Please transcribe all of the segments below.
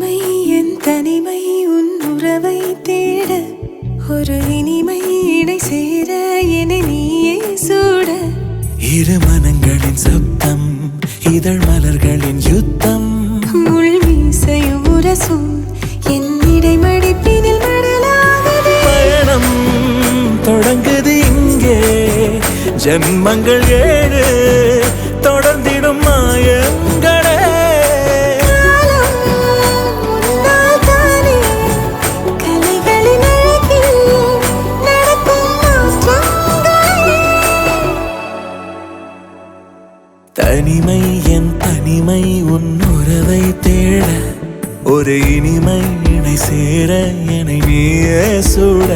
தனிமை என் தனிமை உன் உறவை தேட ஒரு இனிமை இடை சேர என நீயே சூட இரு மனங்களின் சப்தம் இதழ் மலர்களின் யுத்தம் முள் மீசையும் உரசும் என் இடைமடிப்பினில் மடலாகுதே பயணம் தொடங்குது இங்கே ஜன்மங்கள் 7 தொடர்ந்திடும் மாயங்களே தனிமை என் தனிமை உன் உறவை தேட ஒரு இனிமை இணை சேர என்னை நீயே சூட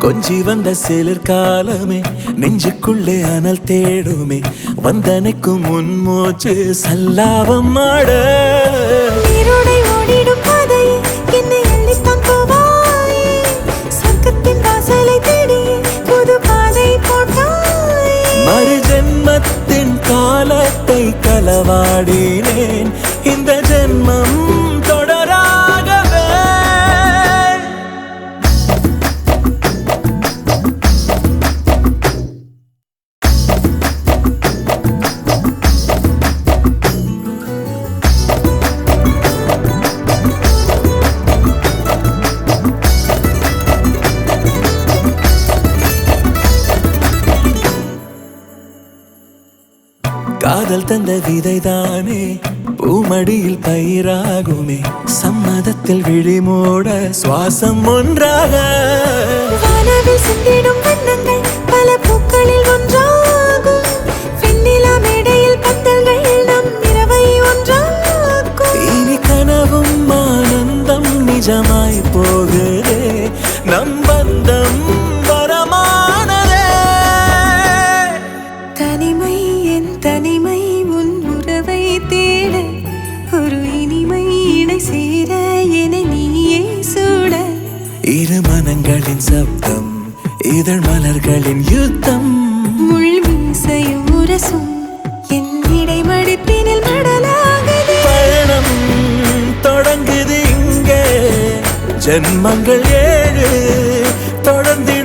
கொஞ்சி வந்த சிலர் காலமே நெஞ்சுக்குள்ளே அனல் தேடுமே வந்தனைக்கும் முன்மூச்சு சல்லாபம் ஆட நீரோடை ஓடிடும் பாதை என்னை அள்ளித்தான் போவாய் சொர்க்கத்தின் வாசலை தேடி புது பாதை போட்டாய் மறு ஜென்மத்தின் காலத்தை களவாடினேன் இந்த ஜென்மம் தொடராகவே காதல் தந்த விதைதானே பூமடியில் பயிராகுமே சம்மதத்தில் விழிமூட சுவாசம் ஒன்றாக வானவில் சிந்திடும் வண்ணங்கள் பல பூக்களில் ஒன்றாகும் வெண்ணிலா மேடையில் பந்தல்கள் நம் இரவை ஒன்றாக்கும் இனி கனவும் ஆனந்தம் நிஜமாய் போகுதே நம் பந்தம் வரமானதே தனிமை என் தனிமை உன் உறவை தேட ஒரு இனிமை இடை சேர என நீயே சூட இரு மனங்களின் சப்தம் இதழ் மலர்களின் யுத்தம் முள் மீசையும் உரசும் என் இடைமடிப்பினில் மடலாகுதே பயணம் தொடங்குது இங்கே ஜன்மங்கள் 7 தொடர்ந்து